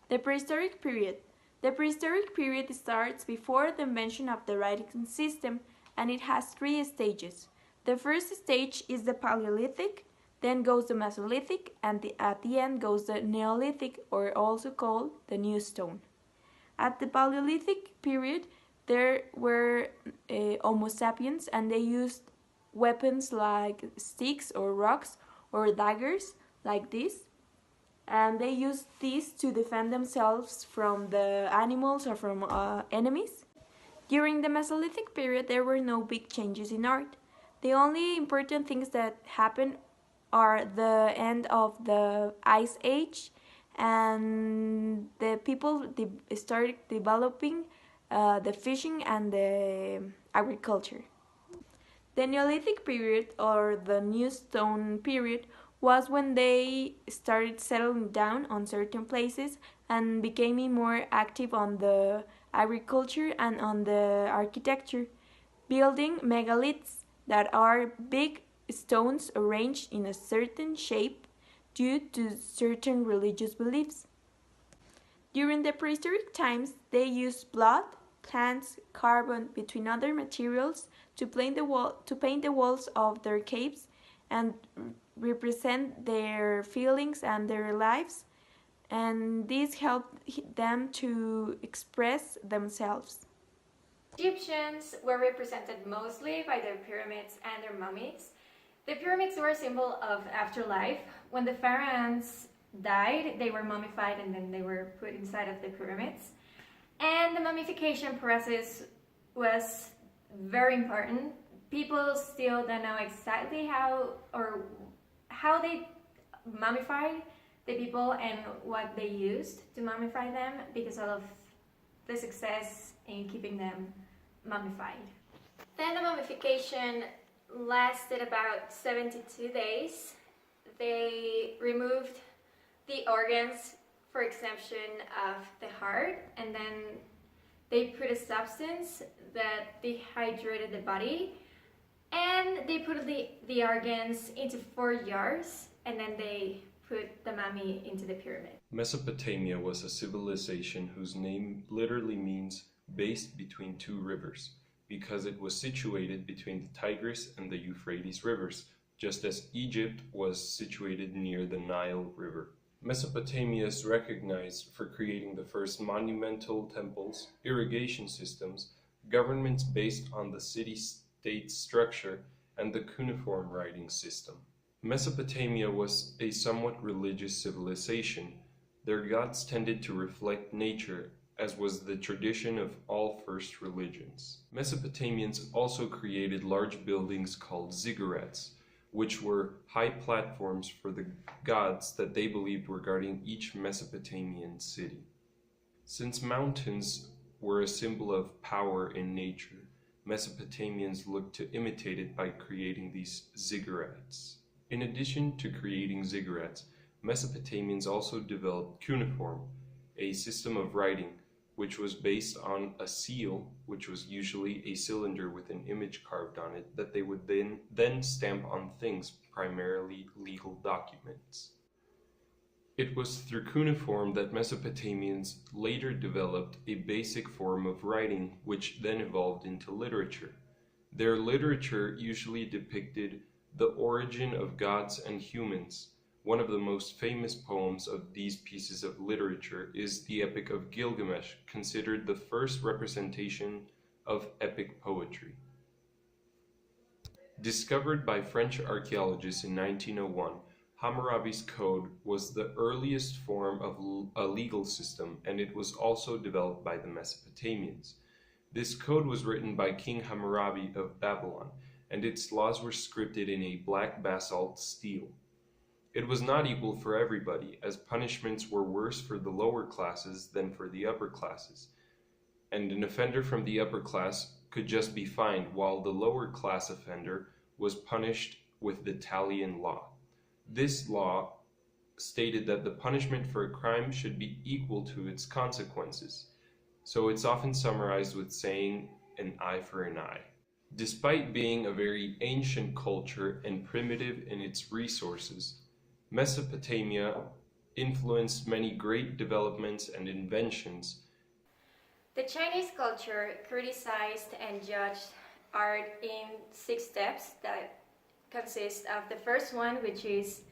The prehistoric period. The prehistoric period starts before the invention of the writing system, and it has three stages. The first stage is the Paleolithic, then goes the Mesolithic, and at the end goes the Neolithic, or also called the New Stone. At the Paleolithic period, there were Homo sapiens, and they used weapons like sticks or rocks or daggers like this, and they used these to defend themselves from the animals or from enemies. During the Mesolithic period, there were no big changes in art. The only important things that happened are the end of the Ice Age, and the people started developing the fishing and the agriculture. The Neolithic period, or the New Stone period, was when they started settling down on certain places and becoming more active on the agriculture and on the architecture, building megaliths that are big stones arranged in a certain shape due to certain religious beliefs. During the prehistoric times, they used blood, plants, carbon, between other materials, to paint the walls of their caves and represent their feelings and their lives, and this helped them to express themselves. Egyptians were represented mostly by their pyramids and their mummies. The pyramids were a symbol of afterlife. When the pharaohs died, they were mummified and then they were put inside of the pyramids. And the mummification process was very important. People still don't know exactly how they mummified the people and what they used to mummify them because of the success in keeping them mummified. Then the mummification lasted about 72 days. They removed the organs, for exception of the heart, and then they put a substance that dehydrated the body, and they put the organs into 4 jars, and then they put the mummy into the pyramid. Mesopotamia was a civilization whose name literally means based between two rivers, because it was situated between the Tigris and the Euphrates rivers, just as Egypt was situated near the Nile River. Mesopotamia is recognized for creating the first monumental temples, irrigation systems, governments based on the city-state structure, and the cuneiform writing system. Mesopotamia was a somewhat religious civilization. Their gods tended to reflect nature, as was the tradition of all first religions. Mesopotamians also created large buildings called ziggurats, which were high platforms for the gods that they believed were guarding each Mesopotamian city. Since mountains were a symbol of power in nature, Mesopotamians looked to imitate it by creating these ziggurats. In addition to creating ziggurats, Mesopotamians also developed cuneiform, a system of writing which was based on a seal, which was usually a cylinder with an image carved on it that they would then stamp on things, primarily legal documents. It was through cuneiform that Mesopotamians later developed a basic form of writing, which then evolved into literature. Their literature usually depicted the origin of gods and humans. One of the most famous poems of these pieces of literature is the Epic of Gilgamesh, considered the first representation of epic poetry. Discovered by French archaeologists in 1901, Hammurabi's code was the earliest form of a legal system, and it was also developed by the Mesopotamians. This code was written by King Hammurabi of Babylon, and its laws were scripted in a black basalt stele. It was not equal for everybody, as punishments were worse for the lower classes than for the upper classes, and an offender from the upper class could just be fined, while the lower class offender was punished with the Talian law. This law stated that the punishment for a crime should be equal to its consequences, so it's often summarized with saying an eye for an eye. Despite being a very ancient culture and primitive in its resources, Mesopotamia influenced many great developments and inventions. The Chinese culture criticized and judged art in 6 steps that consist of the first one, which is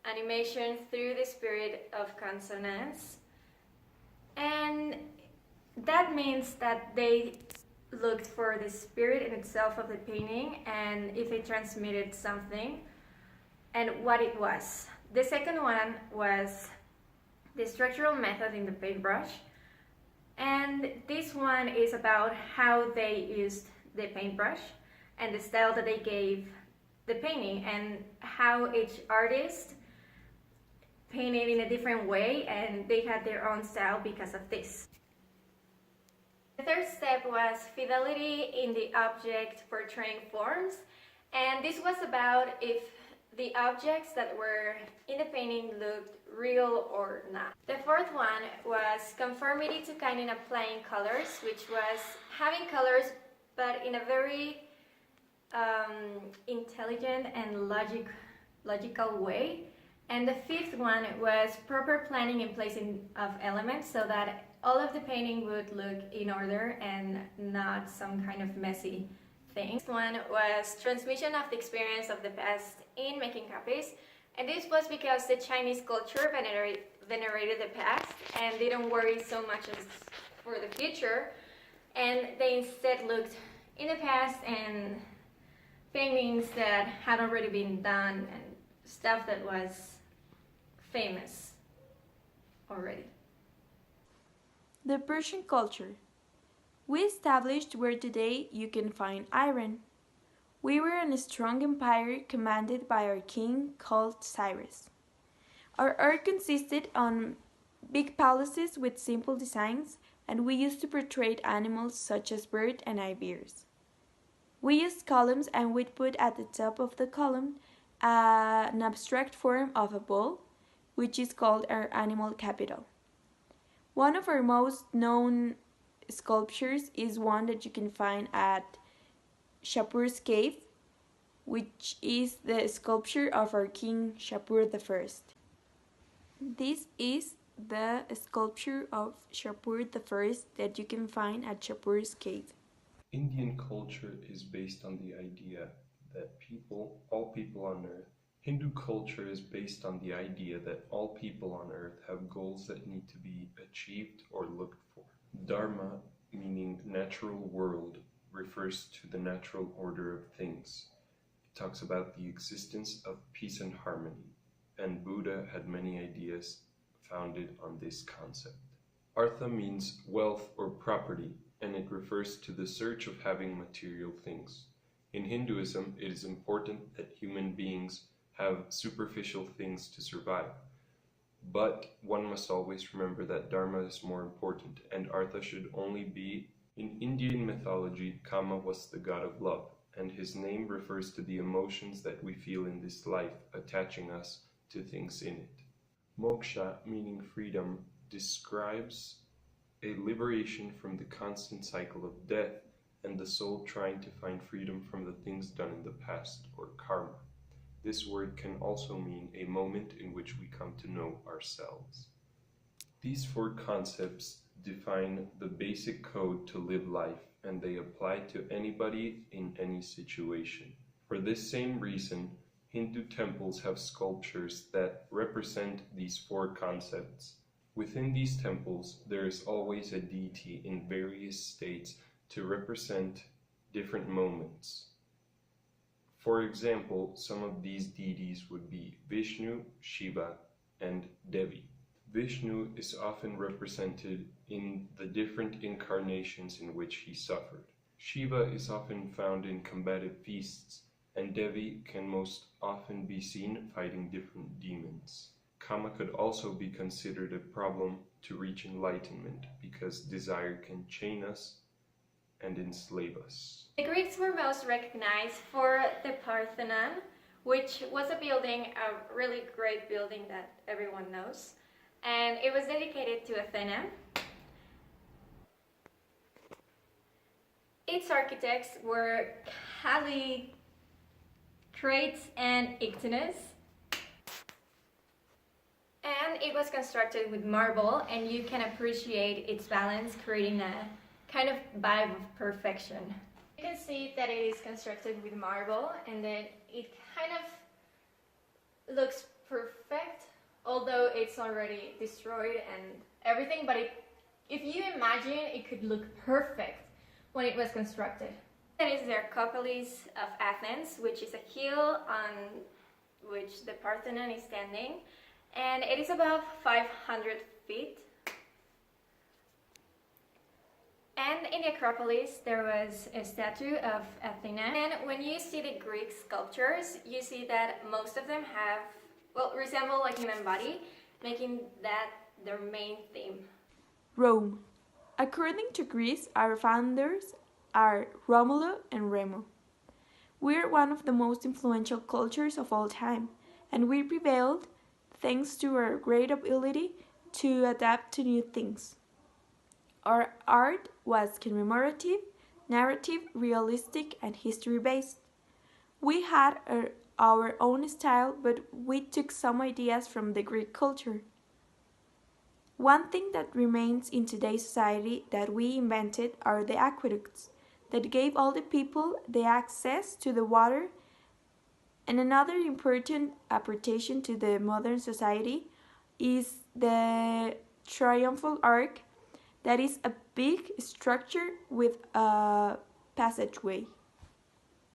animation through the spirit of consonance. And that means that they looked for the spirit in itself of the painting and if it transmitted something and what it was. The second one was the structural method in the paintbrush. And this one is about how they used the paintbrush and the style that they gave the painting and how each artist painted in a different way and they had their own style because of this. The third step was fidelity in the object portraying forms, and this was about if the objects that were in the painting looked real or not. The fourth one was conformity to kind in applying colors, which was having colors but in a very intelligent and logical way. And the fifth one was proper planning and placing of elements so that all of the painting would look in order and not some kind of messy thing. Next one was transmission of the experience of the past in making copies, and this was because the Chinese culture venerated the past and didn't worry so much for the future, and they instead looked in the past and paintings that had already been done and stuff that was famous already. The Persian culture. We established where today you can find iron. We were in a strong empire commanded by our king called Cyrus. Our art consisted on big palaces with simple designs, and we used to portray animals such as birds and ibeers. We used columns and we'd put at the top of the column an abstract form of a bull, which is called our animal capital. One of our most known sculptures is one that you can find at Shapur's cave, which is the sculpture of our king Shapur I. This is the sculpture of Shapur I that you can find at Shapur's cave. Indian culture is based on the idea that all people on earth. Hindu culture is based on the idea that all people on earth have goals that need to be achieved or looked for. Dharma, meaning natural world, refers to the natural order of things. It talks about the existence of peace and harmony, and Buddha had many ideas founded on this concept. Artha means wealth or property, and it refers to the search of having material things. In Hinduism, it is important that human beings have superficial things to survive. But one must always remember that Dharma is more important, and Artha should only be. In Indian mythology, Kama was the god of love, and his name refers to the emotions that we feel in this life, attaching us to things in it. Moksha, meaning freedom, describes a liberation from the constant cycle of death and the soul trying to find freedom from the things done in the past, or karma. This word can also mean a moment in which we come to know ourselves. These 4 concepts define the basic code to live life, and they apply to anybody in any situation. For this same reason, Hindu temples have sculptures that represent these 4 concepts. Within these temples, there is always a deity in various states to represent different moments. For example, some of these deities would be Vishnu, Shiva, and Devi. Vishnu is often represented in the different incarnations in which he suffered. Shiva is often found in combative feasts, and Devi can most often be seen fighting different demons. Kama could also be considered a problem to reach enlightenment, because desire can chain us and enslave us. The Greeks were most recognized for the Parthenon, which was a really great building that everyone knows, and it was dedicated to Athena. Its architects were Callicrates and Ictinus, and and it was constructed with marble, and you can appreciate its balance, creating a kind of vibe of perfection. You can see that it is constructed with marble, and then it kind of looks perfect, although it's already destroyed and everything, but if you imagine, it could look perfect when it was constructed. That is the Acropolis of Athens, which is a hill on which the Parthenon is standing, and it is above 500 feet. And in the Acropolis there was a statue of Athena, and when you see the Greek sculptures, you see that most of them resemble a human body, making that their main theme. Rome. According to Greece, our founders are Romulo and Remo. We are one of the most influential cultures of all time, and we prevailed thanks to our great ability to adapt to new things. Our art was commemorative, narrative, realistic, and history-based. We had our own style, but we took some ideas from the Greek culture. One thing that remains in today's society that we invented are the aqueducts that gave all the people the access to the water. And another important apportation to the modern society is the triumphal arch, that is a big structure with a passageway.